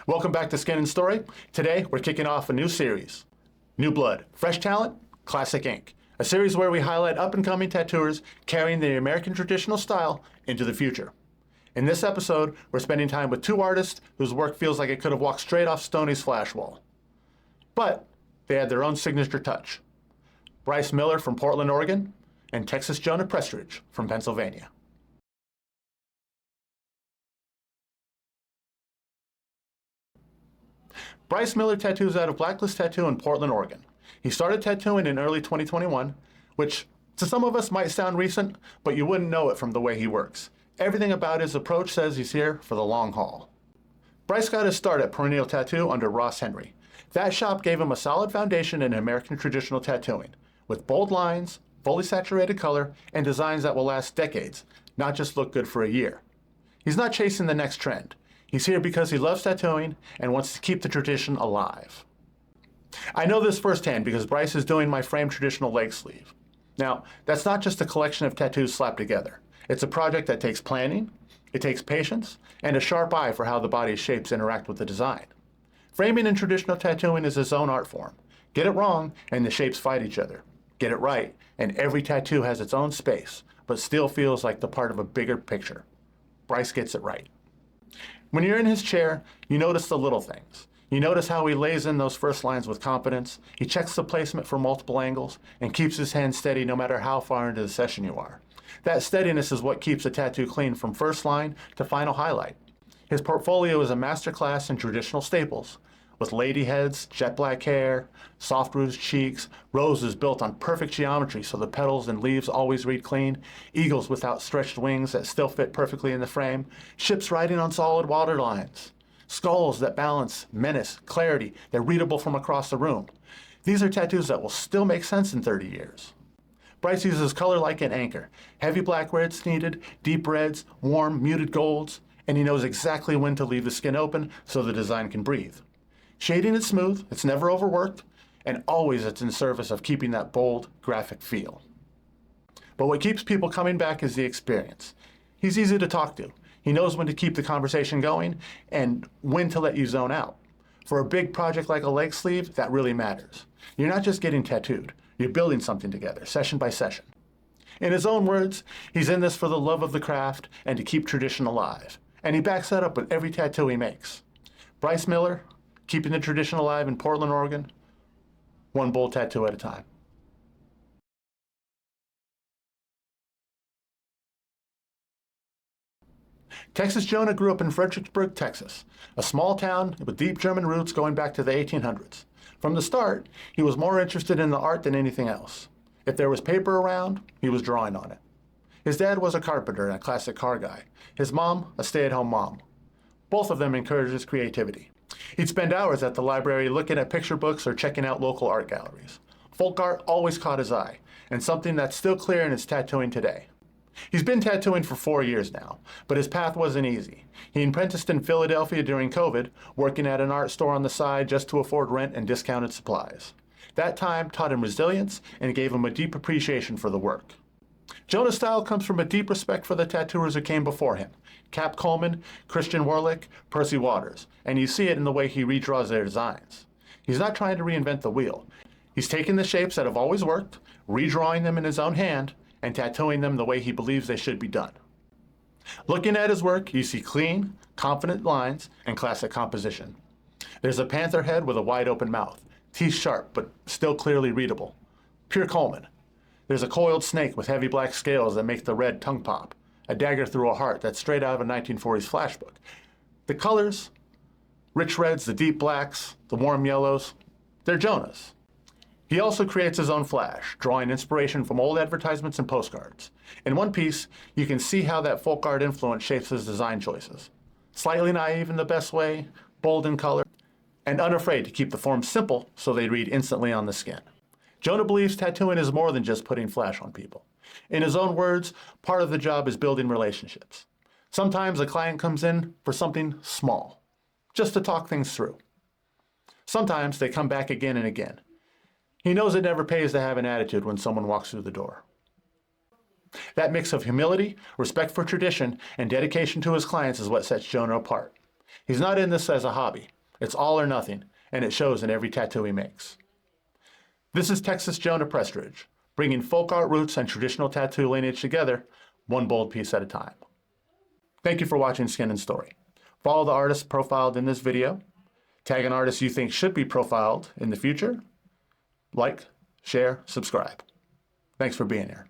Welcome back to Skin and Story. Today, we're kicking off a new series. New blood, fresh talent, classic ink. A series where we highlight up-and-coming tattooers carrying the American traditional style into the future. In this episode, we're spending time with two artists whose work feels like it could have walked straight off Stoney's flash wall. But they had their own signature touch. Bryce Miller from Portland, Oregon, and Texas Jonah Prestridge from Pennsylvania. Bryce Miller tattoos out of Blacklist Tattoo in Portland, Oregon. He started tattooing in early 2021, which to some of us might sound recent, but you wouldn't know it from the way he works. Everything about his approach says he's here for the long haul. Bryce got his start at Perennial Tattoo under Ross Henry. That shop gave him a solid foundation in American traditional tattooing, with bold lines, fully saturated color, and designs that will last decades, not just look good for a year. He's not chasing the next trend. He's here because he loves tattooing and wants to keep the tradition alive. I know this firsthand because Bryce is doing my framed traditional leg sleeve. Now, that's not just a collection of tattoos slapped together. It's a project that takes planning, it takes patience, and a sharp eye for how the body's shapes interact with the design. Framing in traditional tattooing is its own art form. Get it wrong, and the shapes fight each other. Get it right, and every tattoo has its own space, but still feels like the part of a bigger picture. Bryce gets it right. When you're in his chair, you notice the little things. You notice how he lays in those first lines with confidence, he checks the placement from multiple angles, and keeps his hand steady no matter how far into the session you are. That steadiness is what keeps a tattoo clean from first line to final highlight. His portfolio is a masterclass in traditional staples, with lady heads, jet black hair, soft rouged cheeks, roses built on perfect geometry so the petals and leaves always read clean, eagles with outstretched wings that still fit perfectly in the frame, ships riding on solid water lines, skulls that balance, menace, clarity, they're readable from across the room. These are tattoos that will still make sense in 30 years. Bryce uses color like an anchor, heavy black where it's needed, deep reds, warm, muted golds, and he knows exactly when to leave the skin open so the design can breathe. Shading is smooth, it's never overworked, and always it's in service of keeping that bold, graphic feel. But what keeps people coming back is the experience. He's easy to talk to. He knows when to keep the conversation going and when to let you zone out. For a big project like a leg sleeve, that really matters. You're not just getting tattooed, you're building something together, session by session. In his own words, he's in this for the love of the craft and to keep tradition alive. And he backs that up with every tattoo he makes. Bryce Miller, keeping the tradition alive in Portland, Oregon, one bold tattoo at a time. Texas Jonah grew up in Fredericksburg, Texas, a small town with deep German roots going back to the 1800s. From the start, he was more interested in the art than anything else. If there was paper around, he was drawing on it. His dad was a carpenter and a classic car guy. His mom, a stay-at-home mom. Both of them encouraged his creativity. He'd spend hours at the library looking at picture books or checking out local art galleries. Folk art always caught his eye, and something that's still clear in his tattooing today. He's been tattooing for 4 years now, but his path wasn't easy. He apprenticed in Philadelphia during COVID, working at an art store on the side just to afford rent and discounted supplies. That time taught him resilience and gave him a deep appreciation for the work. Jonah's style comes from a deep respect for the tattooers who came before him, Cap Coleman, Christian Warlick, Percy Waters, and you see it in the way he redraws their designs. He's not trying to reinvent the wheel. He's taking the shapes that have always worked, redrawing them in his own hand, and tattooing them the way he believes they should be done. Looking at his work, you see clean, confident lines and classic composition. There's a panther head with a wide open mouth, teeth sharp but still clearly readable. Pure Coleman. There's a coiled snake with heavy black scales that make the red tongue pop, a dagger through a heart that's straight out of a 1940s flash book. The colors, rich reds, the deep blacks, the warm yellows, they're Jonah's. He also creates his own flash, drawing inspiration from old advertisements and postcards. In one piece, you can see how that folk art influence shapes his design choices. Slightly naive in the best way, bold in color, and unafraid to keep the forms simple so they read instantly on the skin. Jonah believes tattooing is more than just putting flash on people. In his own words, part of the job is building relationships. Sometimes a client comes in for something small, just to talk things through. Sometimes they come back again and again. He knows it never pays to have an attitude when someone walks through the door. That mix of humility, respect for tradition, and dedication to his clients is what sets Jonah apart. He's not in this as a hobby. It's all or nothing, and it shows in every tattoo he makes. This is Texas Jonah Prestridge, bringing folk art roots and traditional tattoo lineage together, one bold piece at a time. Thank you for watching Skin and Story. Follow the artists profiled in this video. Tag an artist you think should be profiled in the future. Like, share, subscribe. Thanks for being here.